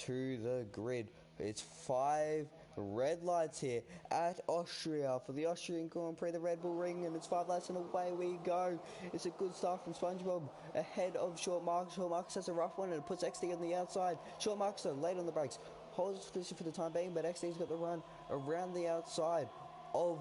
to the grid. It's 5 red lights here at Austria for the Austrian Grand Prix, the Red Bull Ring, and it's 5 lights and away we go. It's a good start from SpongeBob ahead of Short Marcus. Short Marcus has a rough one and it puts XD on the outside. Short Marcus though late on the brakes, holds his position for the time being, but XD's got the run around the outside of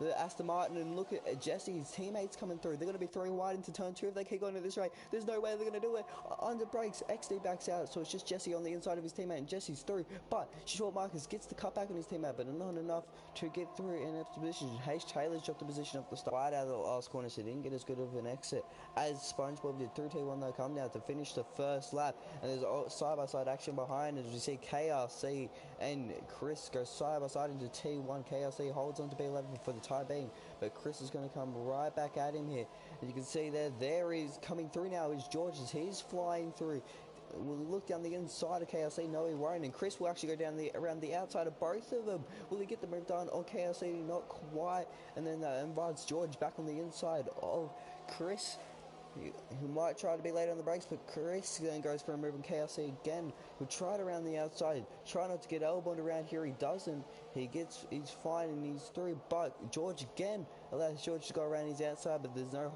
the Aston Martin, and look at Jesse's teammates coming through. They're going to be 3 wide into turn 2 if they keep going at this rate. There's no way they're going to do it. Under brakes, XD backs out, so it's just Jesse on the inside of his teammate, and Jesse's through. But Short Marcus gets the cut back on his teammate, but not enough to get through in a position. H. Taylor's dropped the position off the start. Wide out of the last corner, so he didn't get as good of an exit as SpongeBob did. Through T1 though, come now to finish the first lap, and there's side-by-side action behind as we see KRC and Chris go side-by-side into T1. KRC holds on to P11 for the time being, but Chris is going to come right back at him here. And you can see there is coming through now is George as he's flying through. We'll look down the inside of KRC. No, he won't. And Chris will actually go down around the outside of both of them. Will he get the move done? Or KRC not quite. And then invites George back on the inside of Chris. He might try to be late on the brakes, but Chris then goes for a move, and KRC again will try it around the outside. Try not to get elbowed around here. He doesn't. He's fine and he's through. But George again allows George to go around his outside, but there's no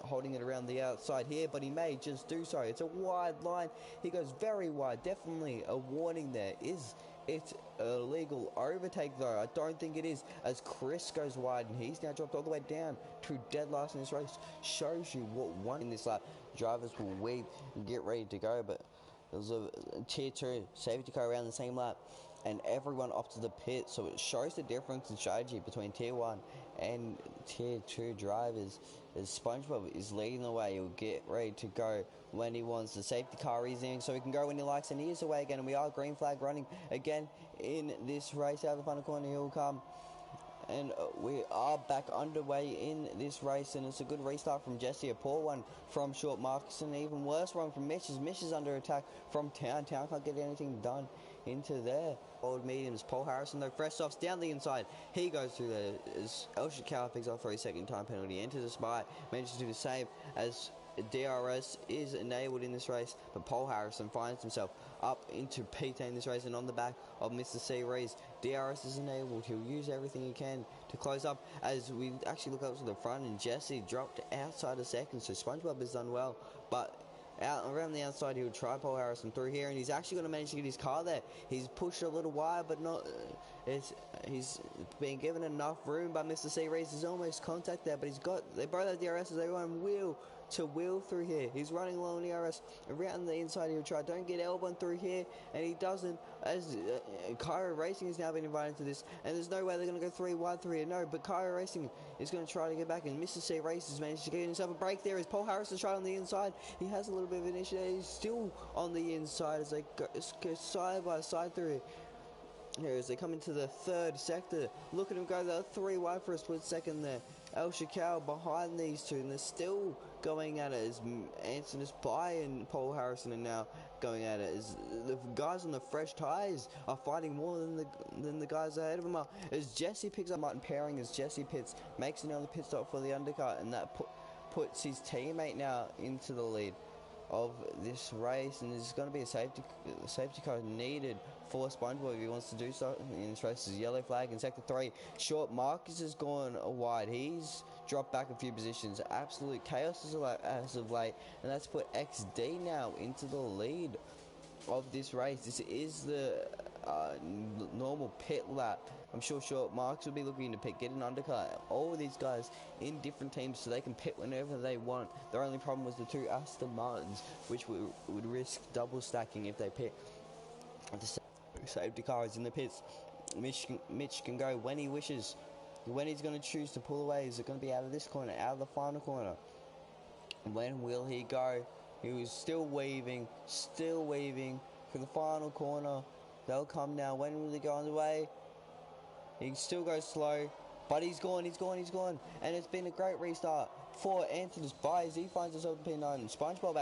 holding it around the outside here. But he may just do so. It's a wide line. He goes very wide. Definitely a warning there. Is it a legal overtake though? I don't think it is, as Chris goes wide and he's now dropped all the way down to dead last in this race. Shows you what won in this lap. Drivers will weave and get ready to go, but there's a tier 2 safety car around the same lap and everyone up to the pit, so it shows the difference in strategy between tier 1 and tier 2 drivers. As SpongeBob is leading the way, he'll get ready to go when he wants. The safety car is in, so he can go when he likes, and he is away again, and we are green flag running again in this race. Out of the final corner he'll come, and we are back underway in this race, and it's a good restart from Jesse, a poor one from Short Marcus, and an even worse one from Mitch, as Mitch is under attack from Town. Town can't get anything done into there. Old mediums, Paul Harrison though, fresh softs down the inside. He goes through there as Elshikawa picks up for a second time penalty, enters a spot, manages to do the same as DRS is enabled in this race, but Paul Harrison finds himself up into P10 in this race, and on the back of Mr. C. Rees, DRS is enabled. He'll use everything he can to close up, as we actually look up to the front, and Jesse dropped outside a second, so SpongeBob has done well, but out around the outside he'll try Paul Harrison through here, and he's actually going to manage to get his car there. He's pushed a little wide, but not he's been given enough room by Mr. C. Rees. There's almost contact there, but they both have DRS, they run wheel to wheel through here. He's running low on the DRS around the inside. He'll try, don't get elbowed through here, and he doesn't, as Cairo Racing has now been invited to this, and there's no way they're going to go 3 wide through here. No, but Cairo Racing is going to try to get back, and Mr. C. Race has managed to get himself a break there as Paul Harrison tried on the inside. He has a little bit of an issue there. He's still on the inside as they go side by side through here as they come into the 3rd sector. Look at him go there, 3 wide for a split second there. El Shikau behind these two, and they're still going at it as Anthony Spy and Paul Harrison are now going at it, as the guys on the fresh tyres are fighting more than the guys ahead of them are, as Jesse picks up Martin pairing as Jesse pits, makes another pit stop for the undercut, and that puts his teammate now into the lead of this race, and there's going to be a safety car needed for SpongeBob if he wants to do so in this race. There's a yellow flag in sector 3. Short Marcus has gone wide. He's dropped back a few positions. Absolute chaos as of late, and that's put XD now into the lead of this race. This is the normal pit lap. I'm sure Short Marks will be looking to pit, get an undercut. All of these guys in different teams, so they can pit whenever they want. Their only problem was the 2 Aston Martins, which would risk double stacking if they pit. The safety car is in the pits. Mitch can go when he wishes. When he's going to choose to pull away, is it going to be out of this corner, out of the final corner? When will he go? He was still weaving for the final corner. They'll come now. When will he go on the way? He still goes slow, but he's gone. And it's been a great restart for Anthony Spy as he finds himself in P9. SpongeBob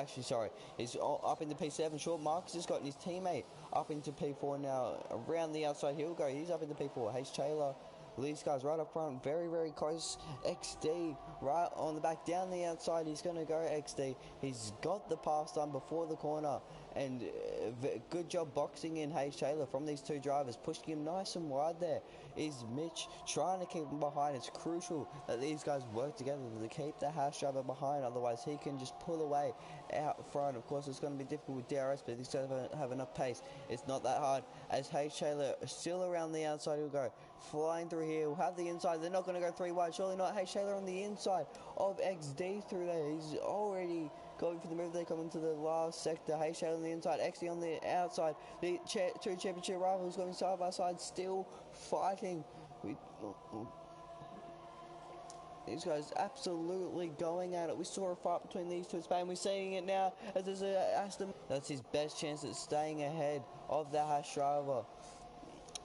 is up into P7. Short Marcus has gotten his teammate up into P4 now. Around the outside he'll go. He's up into P4. H. Taylor These guys right up front, very, very close. XD right on the back, down the outside. He's going to go XD. He's got the pass done before the corner, and good job boxing in Hayes Taylor from these two drivers, pushing him nice and wide. There is Mitch trying to keep him behind. It's crucial that these guys work together to keep the Haas driver behind, otherwise he can just pull away out front. Of course, it's going to be difficult with DRS, but these guys have enough pace. It's not that hard, as Hayes Taylor still around the outside. He'll go flying through here. We'll have the inside. They're not going to go 3 wide, surely not. Hayes Taylor on the inside of XD through there. He's already going for the move. They come into the last sector. Hayes Taylor on the inside, XD on the outside. The two championship rivals going side by side, still fighting. These guys absolutely going at it. We saw a fight between these two in Spain. We're seeing it now as there's a Aston. That's his best chance at staying ahead of the Haas driver.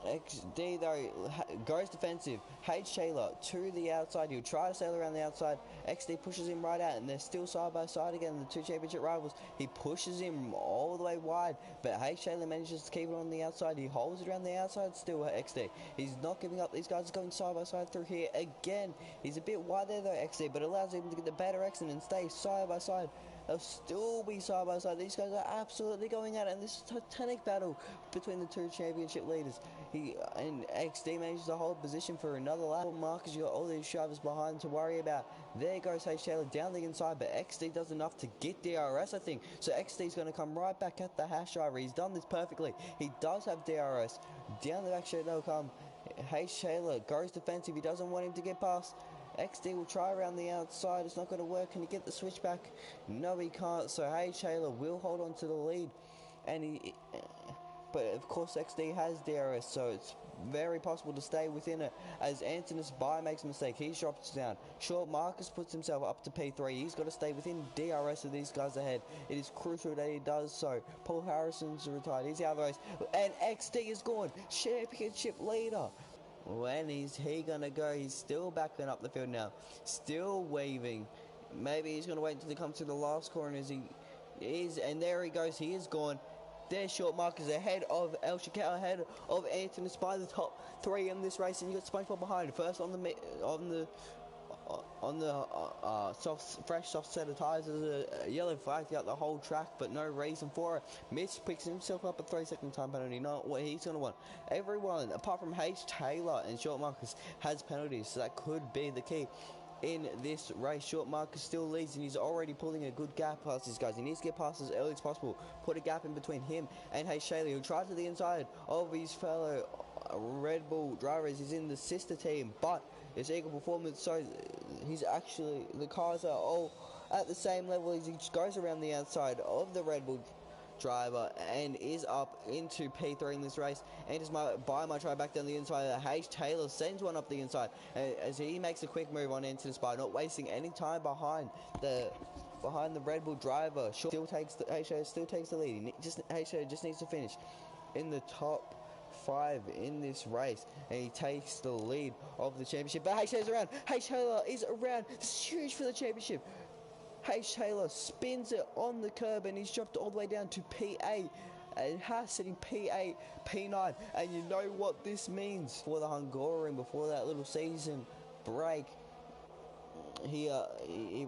XD though goes defensive. Hayes Taylor to the outside. He'll try to sail around the outside. XD pushes him right out, and they're still side by side again. The two championship rivals. He pushes him all the way wide, but Hayes Taylor manages to keep it on the outside. He holds it around the outside still. XD. He's not giving up. These guys are going side by side through here again. He's a bit wide there though, XD, but allows him to get the better exit and stay side by side. They'll still be side by side. These guys are absolutely going at it, and this is a titanic battle between the two championship leaders. And XD manages to hold position for another lap. Marcus, you got all these drivers behind to worry about. There goes Hayes Taylor down the inside, but XD does enough to get DRS, I think. So XD's going to come right back at the Haas driver. He's done this perfectly. He does have DRS. Down the back straight they'll come. Hayes Taylor goes defensive. He doesn't want him to get past. XD will try around the outside. It's not going to work. Can he get the switch back? No, he can't. So Hayes Taylor will hold on to the lead, but of course XD has DRS, so it's very possible to stay within it. As Antonis By makes a mistake, he drops down. Short Marcus puts himself up to P3. He's got to stay within DRS of these guys ahead. It is crucial that he does so. Paul Harrison's retired. He's out of the race, and XD is gone. Championship leader. When is he gonna go? He's still backing up the field now, still waving. Maybe he's gonna wait until he comes to the last corner as he is, and there he goes. He is gone. There's Short Marcus ahead of El Shakal, ahead of Antonis by the top 3 in this race, and you got SpongeBob behind. First on the fresh soft set of tyres. There's a yellow flag throughout the whole track, but no reason for it. Mitch picks himself up a 3-second time penalty. Not what he's going to want. Everyone apart from Hayes Taylor and Short Marcus has penalties, so that could be the key in this race. Short Marcus still leads, and he's already pulling a good gap past these guys. He needs to get past as early as possible. Put a gap in between him and Hayes Taylor, who tries to the inside of his fellow Red Bull drivers. He's in the sister team, but it's equal performance, so he's actually, the cars are all at the same level as he goes around the outside of the Red Bull driver and is up into P3 in this race. And as By my try back down the inside, Hayes Taylor sends one up the inside as he makes a quick move on into the Spy, not wasting any time behind the Red Bull driver. Hayes Taylor still takes the lead. Hayes Taylor just needs to finish in the top 5 in this race, and he takes the lead of the championship. But Hayes Taylor's around. Hayes Taylor is around. This is huge for the championship. Hayes Taylor spins it on the curb, and he's dropped all the way down to P8. And Haas sitting P8, P9. And you know what this means for the Hungarian before that little season break. He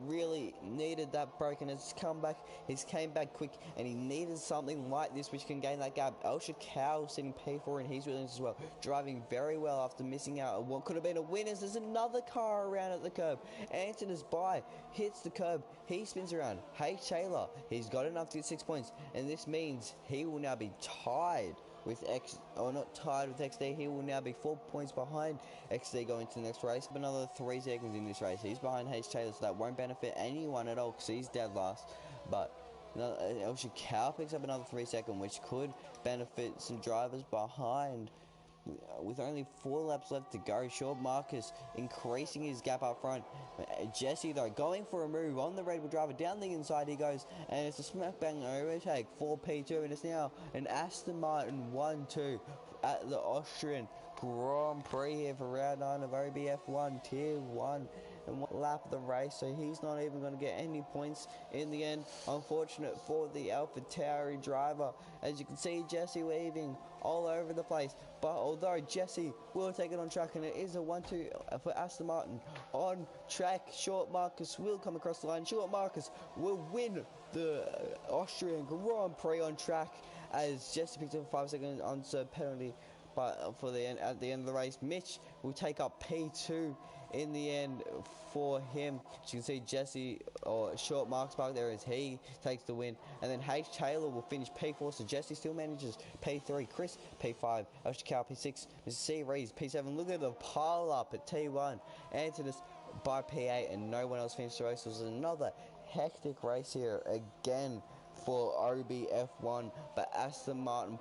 really needed that break, and it's come back. He's came back quick, and he needed something like this which can gain that gap. El Shakal sitting P4, and he's Williams as well, driving very well after missing out on what could have been a win. As there's another car around at the curb. Antonis By hits the curb. He spins around. Hayes Taylor, he's got enough to get 6 points, and this means he will now be tied with not tied with XD. He will now be 4 points behind XD going to the next race. Another 3 seconds in this race. He's behind Hayes Taylor, so that won't benefit anyone at all because he's dead last. But El Shakal picks up another 3 seconds, which could benefit some drivers behind. With only 4 laps left to go, Short Marcus increasing his gap up front. Jesse though going for a move on the Red Bull driver, down the inside he goes, and it's a smack bang overtake for P2, and it's now an Aston Martin 1-2 at the Austrian Grand Prix here for round 9 of OBF1 Tier 1. and 1 lap of the race, so he's not even going to get any points in the end. Unfortunate for the AlphaTauri driver. As you can see, Jesse weaving all over the place, but although Jesse will take it on track, and it is a 1-2 for Aston Martin on track, Short Marcus will come across the line. Short Marcus will win the Austrian Grand Prix on track, as Jesse picked up 5 seconds on penalty. But at the end of the race, Mitch will take up P2 in the end for him. As you can see, Jesse, or Short Marks back there, as he takes the win. And then H. Taylor will finish P4, so Jesse still manages P3. Chris, P5. Oshikawa, P6. Mr. C. Rees, P7. Look at the pile up at T1. Antonis by P8, and no one else finished the race. It was another hectic race here again for OBF1, but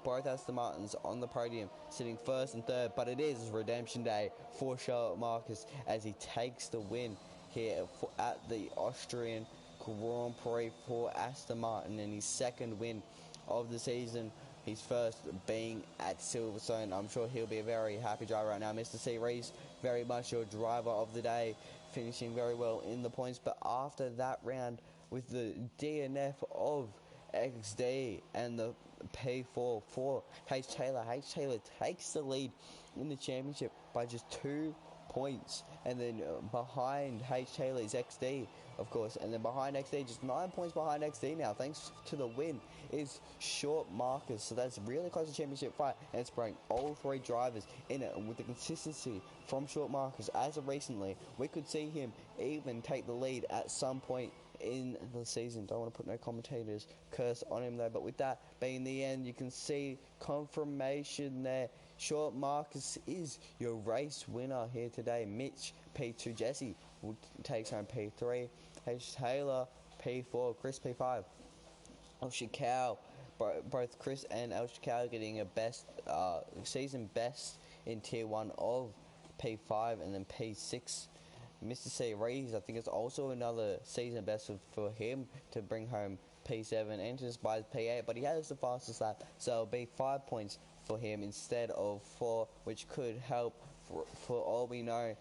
both Aston Martins on the podium, sitting first and third. But it is redemption day for Charlotte Marcus, as he takes the win here at the Austrian Grand Prix for Aston Martin, and his second win of the season. His first being at Silverstone. I'm sure he'll be a very happy driver right now. Mr. C. Rees, very much your driver of the day, finishing very well in the points. But after that round, with the DNF of XD and the P4 for H. Taylor. H. Taylor takes the lead in the championship by just 2 points, and then behind H. Taylor is XD, of course, and then behind XD, just 9 points behind XD now, thanks to the win, is Short Marcus. So that's really close to championship fight, and it's bringing all 3 drivers in it. And with the consistency from Short Marcus, as of recently, we could see him even take the lead at some point in the season. Don't want to put no commentators curse on him though, but with that being the end, you can see confirmation there. Short Marcus is your race winner here today. Mitch P2, Jesse takes home P3, H. Taylor P4, Chris P5. Oshikawa, both Chris and Oshikawa getting a best season best in tier 1 of P5, and then P6. Mr. C. Rees, I think it's also another season best for him to bring home P7, enters by P8, but he has the fastest lap, so it'll be 5 points for him instead of 4, which could help for all we know.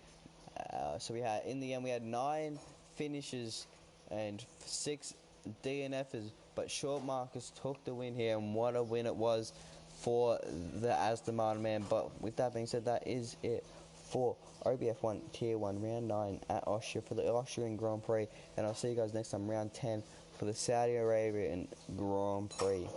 So in the end we had 9 finishes and 6 DNFs, but Short Marcus took the win here, and what a win it was for the Aston Martin man. But with that being said, that is it for OBF1 Tier 1 Round 9 at Austria for the Austrian Grand Prix, and I'll see you guys next time, Round 10 for the Saudi Arabian Grand Prix.